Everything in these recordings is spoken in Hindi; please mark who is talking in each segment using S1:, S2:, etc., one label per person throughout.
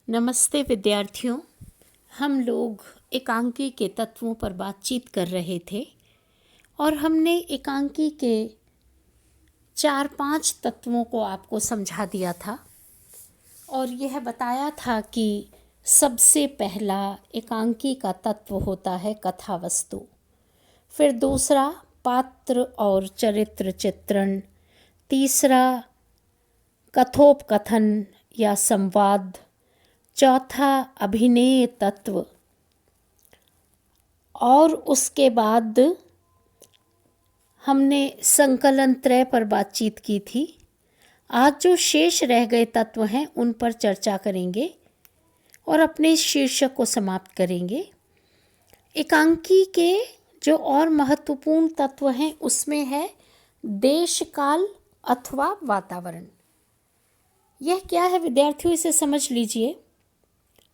S1: नमस्ते विद्यार्थियों। हम लोग एकांकी के तत्वों पर बातचीत कर रहे थे और हमने एकांकी के 4-5 तत्वों को आपको समझा दिया था और यह बताया था कि सबसे पहला एकांकी का तत्व होता है कथा वस्तु, फिर दूसरा पात्र और चरित्र चित्रण, तीसरा कथोपकथन या संवाद, चौथा अभिनय तत्व और उसके बाद हमने संकलन त्रय पर बातचीत की थी। आज जो शेष रह गए तत्व हैं उन पर चर्चा करेंगे और अपने शीर्षक को समाप्त करेंगे। एकांकी के जो और महत्वपूर्ण तत्व हैं उसमें है देश काल अथवा वातावरण। यह क्या है विद्यार्थियों, इसे समझ लीजिए।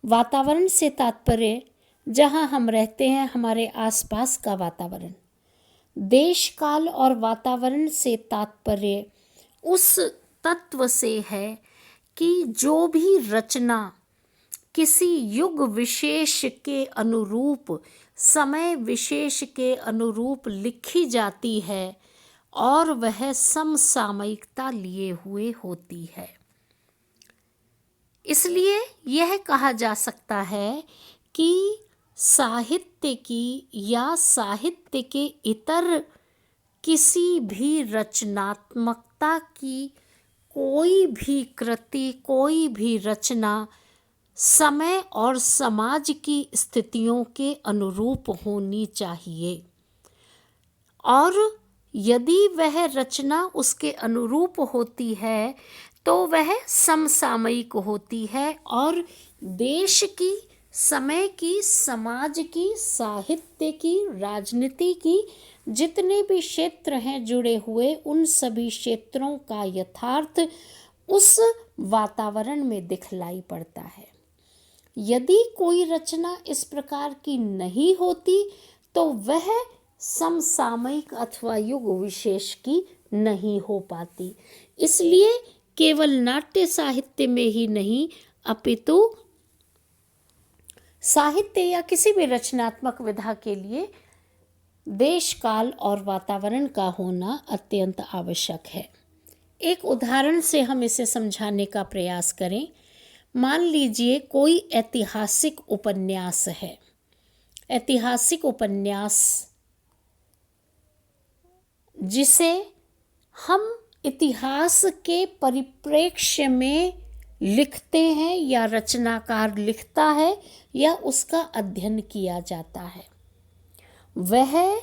S1: वातावरण से तात्पर्य जहाँ हम रहते हैं, हमारे आसपास का वातावरण। देश काल और वातावरण से तात्पर्य उस तत्व से है कि जो भी रचना किसी युग विशेष के अनुरूप, समय विशेष के अनुरूप लिखी जाती है और वह समसामयिकता लिए हुए होती है। इसलिए यह कहा जा सकता है कि साहित्य की या साहित्य के इतर किसी भी रचनात्मकता की कोई भी कृति, कोई भी रचना समय और समाज की स्थितियों के अनुरूप होनी चाहिए और यदि वह रचना उसके अनुरूप होती है तो वह समसामयिक होती है और देश की, समय की, समाज की, साहित्य की, राजनीति की जितने भी क्षेत्र हैं जुड़े हुए, उन सभी क्षेत्रों का यथार्थ उस वातावरण में दिखलाई पड़ता है। यदि कोई रचना इस प्रकार की नहीं होती तो वह समसामयिक अथवा युग विशेष की नहीं हो पाती। इसलिए केवल नाट्य साहित्य में ही नहीं अपितु साहित्य या किसी भी रचनात्मक विधा के लिए देश काल और वातावरण का होना अत्यंत आवश्यक है। एक उदाहरण से हम इसे समझाने का प्रयास करें। मान लीजिए कोई ऐतिहासिक उपन्यास है। ऐतिहासिक उपन्यास जिसे हम इतिहास के परिप्रेक्ष्य में लिखते हैं या रचनाकार लिखता है या उसका अध्ययन किया जाता है, वह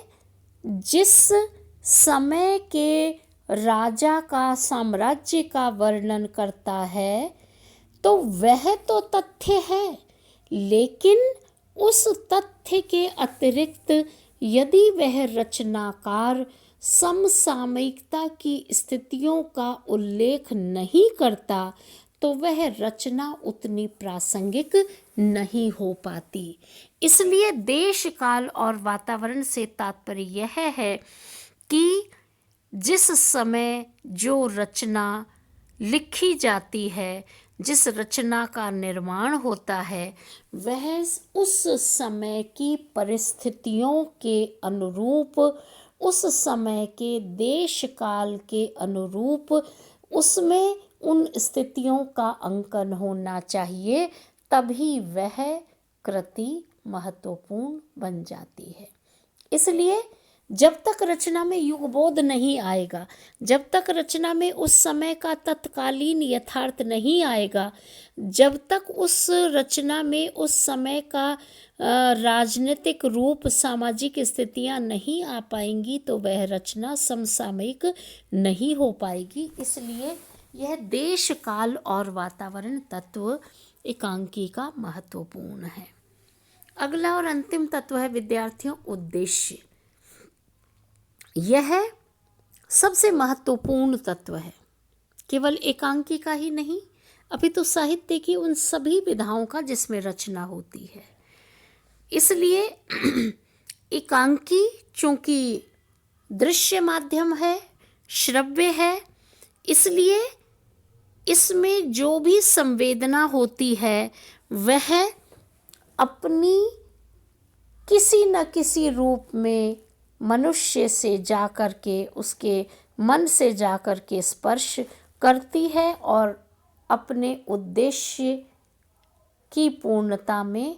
S1: जिस समय के राजा का, साम्राज्य का वर्णन करता है तो वह तो तथ्य है, लेकिन उस तथ्य के अतिरिक्त यदि वह रचनाकार समसामयिकता की स्थितियों का उल्लेख नहीं करता तो वह रचना उतनी प्रासंगिक नहीं हो पाती। इसलिए देश काल और वातावरण से तात्पर्य यह है कि जिस समय जो रचना लिखी जाती है, जिस रचना का निर्माण होता है, वह उस समय की परिस्थितियों के अनुरूप, उस समय के देश काल के अनुरूप उसमें उन स्थितियों का अंकन होना चाहिए, तभी वह कृति महत्वपूर्ण बन जाती है। इसलिए जब तक रचना में युगबोध नहीं आएगा, जब तक रचना में उस समय का तत्कालीन यथार्थ नहीं आएगा, जब तक उस रचना में उस समय का राजनीतिक रूप, सामाजिक स्थितियां नहीं आ पाएंगी तो वह रचना समसामयिक नहीं हो पाएगी। इसलिए यह देश काल और वातावरण तत्व एकांकी का महत्वपूर्ण है। अगला और अंतिम तत्व है विद्यार्थियों उद्देश्य। यह सबसे महत्वपूर्ण तत्व है, केवल एकांकी का ही नहीं अपितु साहित्य की उन सभी विधाओं का जिसमें रचना होती है। इसलिए एकांकी चूंकि दृश्य माध्यम है, श्रव्य है, इसलिए इसमें जो भी संवेदना होती है वह अपनी किसी न किसी रूप में मनुष्य से जाकर के, उसके मन से जाकर के स्पर्श करती है और अपने उद्देश्य की पूर्णता में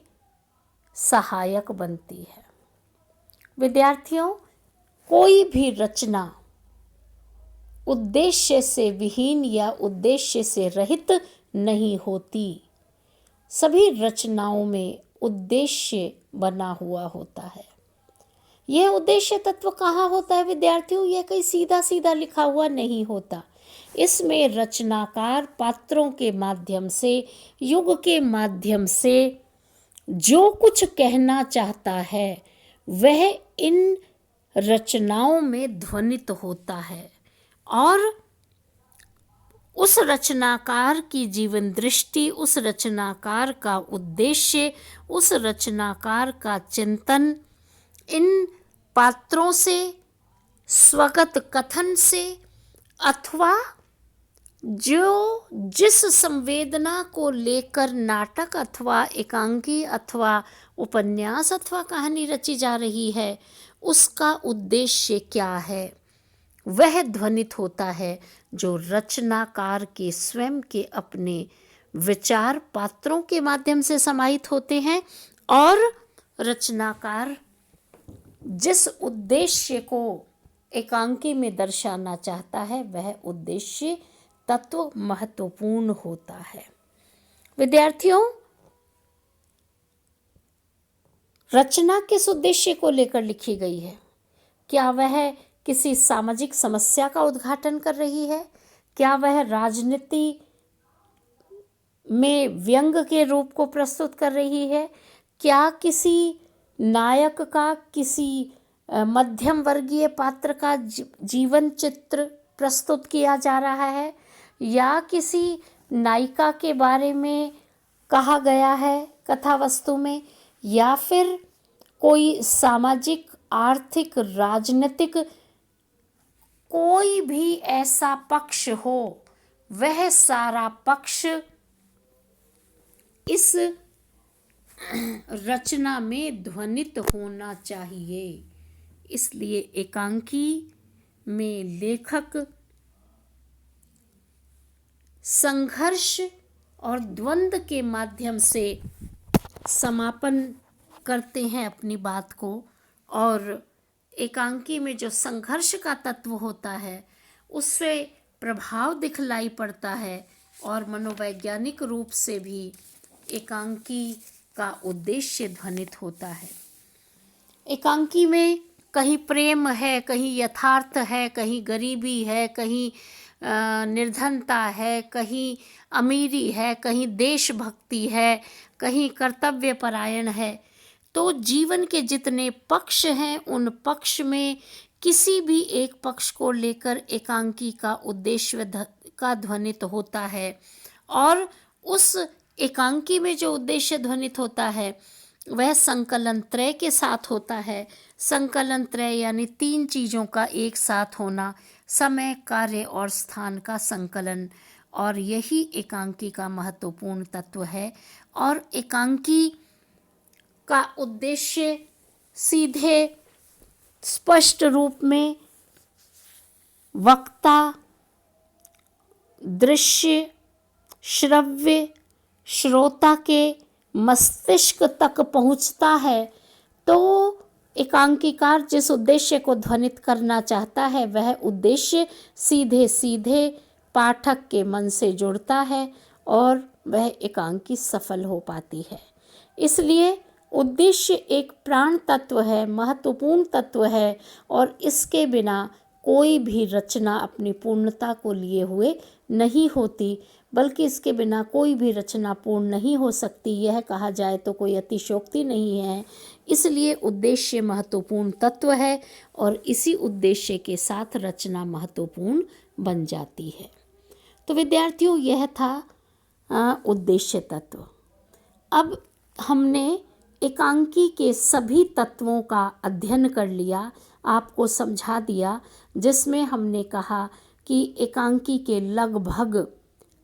S1: सहायक बनती है। विद्यार्थियों, कोई भी रचना उद्देश्य से विहीन या उद्देश्य से रहित नहीं होती। सभी रचनाओं में उद्देश्य बना हुआ होता है। यह उद्देश्य तत्व कहाँ होता है विद्यार्थियों? यह कहीं सीधा सीधा लिखा हुआ नहीं होता। इसमें रचनाकार पात्रों के माध्यम से, युग के माध्यम से जो कुछ कहना चाहता है वह इन रचनाओं में ध्वनित होता है और उस रचनाकार की जीवन दृष्टि, उस रचनाकार का उद्देश्य, उस रचनाकार का चिंतन इन पात्रों से, स्वगत कथन से अथवा जो जिस संवेदना को लेकर नाटक अथवा एकांकी अथवा उपन्यास अथवा कहानी रची जा रही है उसका उद्देश्य क्या है वह ध्वनित होता है, जो रचनाकार के स्वयं के अपने विचार पात्रों के माध्यम से समाहित होते हैं और रचनाकार जिस उद्देश्य को एकांकी में दर्शाना चाहता है वह उद्देश्य तत्व महत्वपूर्ण होता है। विद्यार्थियों, रचना किस उद्देश्य को लेकर लिखी गई है? क्या वह किसी सामाजिक समस्या का उद्घाटन कर रही है? क्या वह राजनीति में व्यंग के रूप को प्रस्तुत कर रही है? क्या किसी नायक का, किसी मध्यम वर्गीय पात्र का जीवन चित्र प्रस्तुत किया जा रहा है या किसी नायिका के बारे में कहा गया है कथा वस्तु में, या फिर कोई सामाजिक, आर्थिक, राजनीतिक कोई भी ऐसा पक्ष हो, वह सारा पक्ष इस रचना में ध्वनित होना चाहिए। इसलिए एकांकी में लेखक संघर्ष और द्वंद्व के माध्यम से समापन करते हैं अपनी बात को, और एकांकी में जो संघर्ष का तत्व होता है उससे प्रभाव दिखलाई पड़ता है और मनोवैज्ञानिक रूप से भी एकांकी का उद्देश्य ध्वनित होता है। एकांकी में कहीं प्रेम है, कहीं यथार्थ है, कहीं गरीबी है, कहीं निर्धनता है, कहीं अमीरी है, कहीं देशभक्ति है, कहीं कर्तव्य परायण है। तो जीवन के जितने पक्ष हैं उन पक्ष में किसी भी एक पक्ष को लेकर एकांकी का उद्देश्य का ध्वनित होता है और उस एकांकी में जो उद्देश्य ध्वनित होता है वह संकलन त्रय के साथ होता है। संकलन त्रय यानी 3 चीज़ों का एक साथ होना, समय, कार्य और स्थान का संकलन, और यही एकांकी का महत्वपूर्ण तत्व है। और एकांकी का उद्देश्य सीधे स्पष्ट रूप में वक्ता, दृश्य, श्रव्य, श्रोता के मस्तिष्क तक पहुंचता है। तो एकांकीकार जिस उद्देश्य को ध्वनित करना चाहता है वह उद्देश्य सीधे सीधे पाठक के मन से जुड़ता है और वह एकांकी सफल हो पाती है। इसलिए उद्देश्य एक प्राण तत्व है, महत्वपूर्ण तत्व है, और इसके बिना कोई भी रचना अपनी पूर्णता को लिए हुए नहीं होती, बल्कि इसके बिना कोई भी रचना पूर्ण नहीं हो सकती। यह कहा जाए तो कोई अतिशयोक्ति नहीं है। इसलिए उद्देश्य महत्वपूर्ण तत्व है और इसी उद्देश्य के साथ रचना महत्वपूर्ण बन जाती है। तो विद्यार्थियों, यह था उद्देश्य तत्व। अब हमने एकांकी के सभी तत्वों का अध्ययन कर लिया, आपको समझा दिया, जिसमें हमने कहा कि एकांकी के लगभग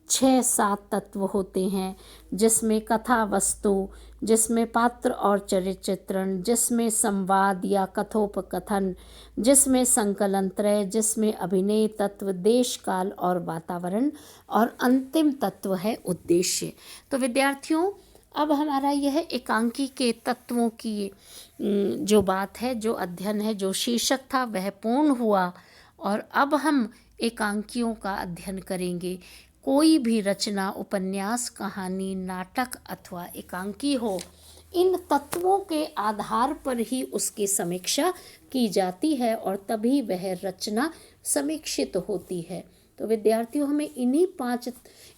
S1: 6-7 तत्व होते हैं, जिसमें कथा वस्तु, जिसमें पात्र और चरित्र चित्रण, जिसमें संवाद या कथोपकथन, जिसमें संकलन त्रय, जिसमें अभिनय तत्व, देश काल और वातावरण, और अंतिम तत्व है उद्देश्य। तो विद्यार्थियों, अब हमारा यह एकांकी के तत्वों की जो बात है, जो अध्ययन है, जो शीर्षक था, वह पूर्ण हुआ। और अब हम एकांकियों का अध्ययन करेंगे। कोई भी रचना, उपन्यास, कहानी, नाटक अथवा एकांकी हो, इन तत्वों के आधार पर ही उसकी समीक्षा की जाती है और तभी वह रचना समीक्षित होती है। तो विद्यार्थियों, हमें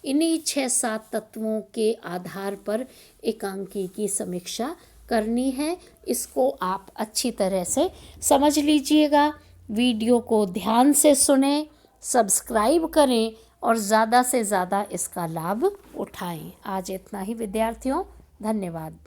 S1: इन्हीं 6-7 तत्वों के आधार पर एकांकी की समीक्षा करनी है। इसको आप अच्छी तरह से समझ लीजिएगा। वीडियो को ध्यान से सुनें, सब्सक्राइब करें और ज़्यादा से ज़्यादा इसका लाभ उठाएं। आज इतना ही विद्यार्थियों, धन्यवाद।